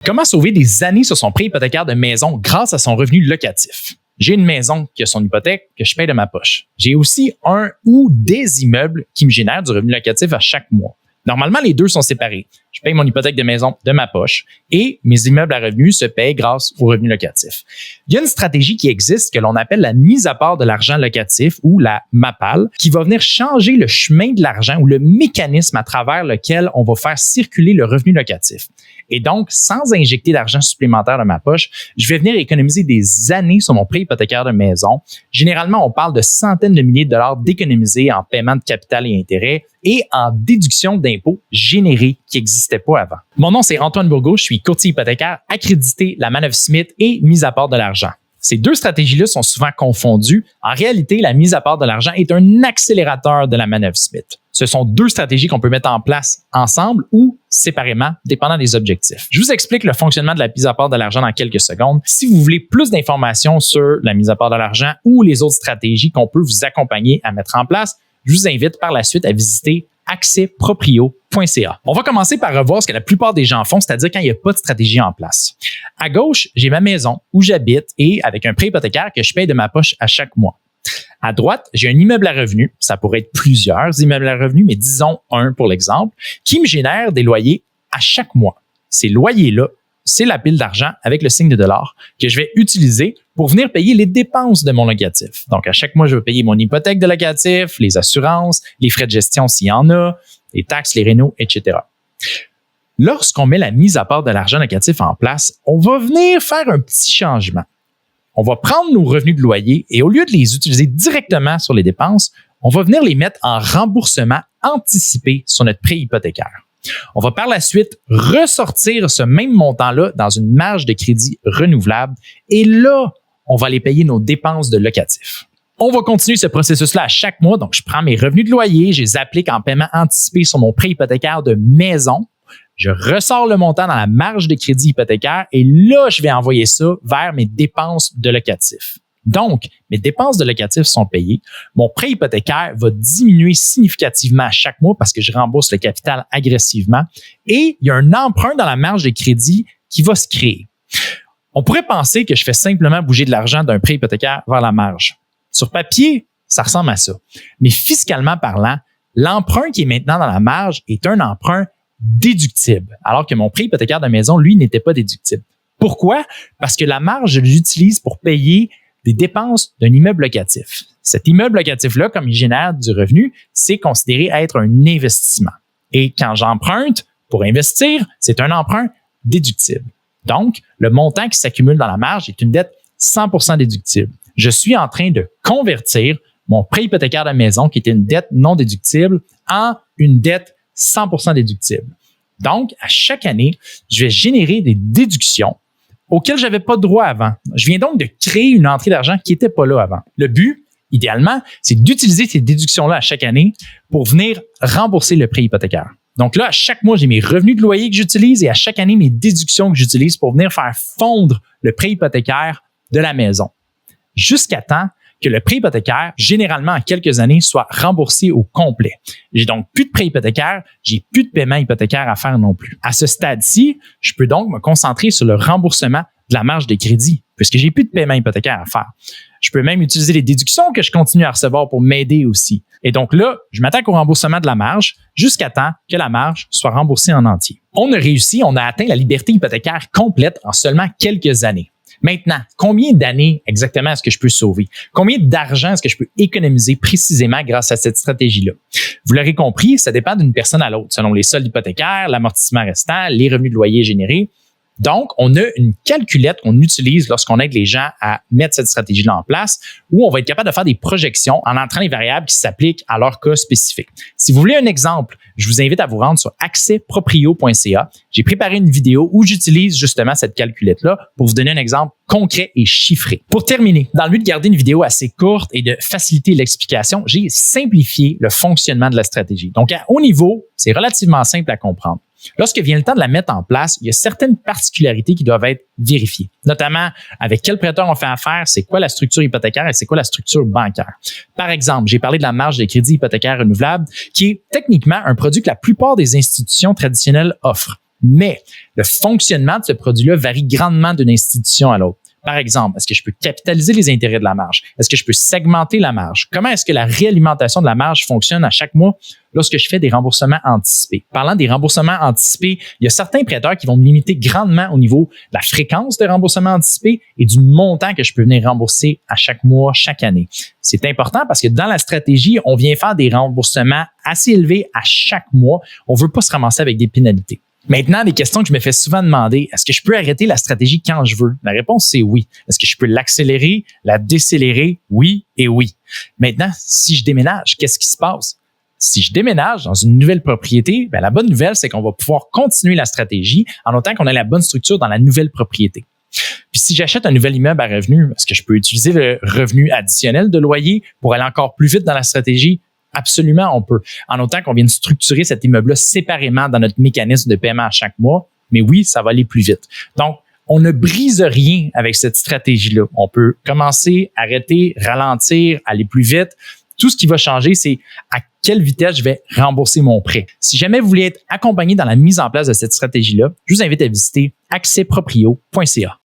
Comment sauver des années sur son prêt hypothécaire de maison grâce à son revenu locatif? J'ai une maison qui a son hypothèque que je paye de ma poche. J'ai aussi un ou des immeubles qui me génèrent du revenu locatif à chaque mois. Normalement, les deux sont séparés. Je paye mon hypothèque de maison de ma poche et mes immeubles à revenus se payent grâce au revenu locatif. Il y a une stratégie qui existe que l'on appelle la mise à part de l'argent locatif ou la MAPAL qui va venir changer le chemin de l'argent ou le mécanisme à travers lequel on va faire circuler le revenu locatif. Et donc, sans injecter d'argent supplémentaire dans ma poche, je vais venir économiser des années sur mon prêt hypothécaire de maison. Généralement, on parle de centaines de milliers de dollars d'économiser en paiement de capital et intérêts et en déduction d'impôts générés qui n'existaient pas avant. Mon nom, c'est Antoine Bourgault. Je suis courtier hypothécaire accrédité La Manœuvre Smith et mise à part de l'argent. Ces deux stratégies-là sont souvent confondues. En réalité, la mise à part de l'argent est un accélérateur de la Manœuvre Smith. Ce sont deux stratégies qu'on peut mettre en place ensemble ou séparément, dépendant des objectifs. Je vous explique le fonctionnement de la mise à part de l'argent dans quelques secondes. Si vous voulez plus d'informations sur la mise à part de l'argent ou les autres stratégies qu'on peut vous accompagner à mettre en place, je vous invite par la suite à visiter accesproprio.ca. On va commencer par revoir ce que la plupart des gens font, c'est-à-dire quand il n'y a pas de stratégie en place. À gauche, j'ai ma maison où j'habite et avec un prêt hypothécaire que je paye de ma poche à chaque mois. À droite, j'ai un immeuble à revenus, ça pourrait être plusieurs immeubles à revenus, mais disons un pour l'exemple, qui me génère des loyers à chaque mois. Ces loyers-là, c'est la pile d'argent avec le signe de dollar que je vais utiliser pour venir payer les dépenses de mon locatif. Donc, à chaque mois, je vais payer mon hypothèque de locatif, les assurances, les frais de gestion s'il y en a, les taxes, les rénaux, etc. Lorsqu'on met la mise à part de l'argent locatif en place, on va venir faire un petit changement. On va prendre nos revenus de loyer et au lieu de les utiliser directement sur les dépenses, on va venir les mettre en remboursement anticipé sur notre prêt hypothécaire. On va par la suite ressortir ce même montant-là dans une marge de crédit renouvelable et là, on va aller payer nos dépenses de locatif. On va continuer ce processus-là à chaque mois. Donc, je prends mes revenus de loyer, je les applique en paiement anticipé sur mon prêt hypothécaire de maison. Je ressors le montant dans la marge de crédit hypothécaire et là, je vais envoyer ça vers mes dépenses de locatif. Donc, mes dépenses de locatif sont payées. Mon prêt hypothécaire va diminuer significativement à chaque mois parce que je rembourse le capital agressivement et il y a un emprunt dans la marge de crédit qui va se créer. On pourrait penser que je fais simplement bouger de l'argent d'un prêt hypothécaire vers la marge. Sur papier, ça ressemble à ça. Mais fiscalement parlant, l'emprunt qui est maintenant dans la marge est un emprunt déductible, alors que mon prêt hypothécaire de maison, lui, n'était pas déductible. Pourquoi? Parce que la marge, je l'utilise pour payer des dépenses d'un immeuble locatif. Cet immeuble locatif-là, comme il génère du revenu, c'est considéré être un investissement. Et quand j'emprunte pour investir, c'est un emprunt déductible. Donc, le montant qui s'accumule dans la marge est une dette 100% déductible. Je suis en train de convertir mon prêt hypothécaire de maison, qui était une dette non déductible, en une dette 100% déductible. Donc, à chaque année, je vais générer des déductions auxquelles je n'avais pas droit avant. Je viens donc de créer une entrée d'argent qui n'était pas là avant. Le but, idéalement, c'est d'utiliser ces déductions-là à chaque année pour venir rembourser le prêt hypothécaire. Donc là, à chaque mois, j'ai mes revenus de loyer que j'utilise et à chaque année, mes déductions que j'utilise pour venir faire fondre le prêt hypothécaire de la maison. Jusqu'à temps que le prêt hypothécaire, généralement en quelques années, soit remboursé au complet. J'ai donc plus de prêt hypothécaire, j'ai plus de paiement hypothécaire à faire non plus. À ce stade-ci, je peux donc me concentrer sur le remboursement de la marge de crédit, puisque j'ai plus de paiement hypothécaire à faire. Je peux même utiliser les déductions que je continue à recevoir pour m'aider aussi. Et donc là, je m'attaque au remboursement de la marge jusqu'à temps que la marge soit remboursée en entier. On a réussi, on a atteint la liberté hypothécaire complète en seulement quelques années. Maintenant, combien d'années exactement est-ce que je peux sauver? Combien d'argent est-ce que je peux économiser précisément grâce à cette stratégie-là? Vous l'aurez compris, ça dépend d'une personne à l'autre, selon les soldes hypothécaires, l'amortissement restant, les revenus de loyer générés. Donc, on a une calculette qu'on utilise lorsqu'on aide les gens à mettre cette stratégie-là en place, où on va être capable de faire des projections en entrant les variables qui s'appliquent à leur cas spécifique. Si vous voulez un exemple, je vous invite à vous rendre sur accesproprio.ca. J'ai préparé une vidéo où j'utilise justement cette calculette-là pour vous donner un exemple concret et chiffré. Pour terminer, dans le but de garder une vidéo assez courte et de faciliter l'explication, j'ai simplifié le fonctionnement de la stratégie. Donc, à haut niveau, c'est relativement simple à comprendre. Lorsque vient le temps de la mettre en place, il y a certaines particularités qui doivent être vérifiées, notamment avec quel prêteur on fait affaire, c'est quoi la structure hypothécaire et c'est quoi la structure bancaire. Par exemple, j'ai parlé de la marge de crédit hypothécaire renouvelable, qui est techniquement un produit que la plupart des institutions traditionnelles offrent. Mais le fonctionnement de ce produit-là varie grandement d'une institution à l'autre. Par exemple, est-ce que je peux capitaliser les intérêts de la marge? Est-ce que je peux segmenter la marge? Comment est-ce que la réalimentation de la marge fonctionne à chaque mois lorsque je fais des remboursements anticipés? Parlant des remboursements anticipés, il y a certains prêteurs qui vont me limiter grandement au niveau de la fréquence de remboursement anticipé et du montant que je peux venir rembourser à chaque mois, chaque année. C'est important parce que dans la stratégie, on vient faire des remboursements assez élevés à chaque mois. On ne veut pas se ramasser avec des pénalités. Maintenant, des questions que je me fais souvent demander, est-ce que je peux arrêter la stratégie quand je veux? La réponse, c'est oui. Est-ce que je peux l'accélérer, la décélérer? Oui et oui. Maintenant, si je déménage, qu'est-ce qui se passe? Si je déménage dans une nouvelle propriété, la bonne nouvelle, c'est qu'on va pouvoir continuer la stratégie en autant qu'on a la bonne structure dans la nouvelle propriété. Puis si j'achète un nouvel immeuble à revenu, est-ce que je peux utiliser le revenu additionnel de loyer pour aller encore plus vite dans la stratégie? Absolument, on peut. En autant qu'on vienne structurer cet immeuble-là séparément dans notre mécanisme de paiement à chaque mois. Mais oui, ça va aller plus vite. Donc, on ne brise rien avec cette stratégie-là. On peut commencer, arrêter, ralentir, aller plus vite. Tout ce qui va changer, c'est à quelle vitesse je vais rembourser mon prêt. Si jamais vous voulez être accompagné dans la mise en place de cette stratégie-là, je vous invite à visiter accesproprio.ca.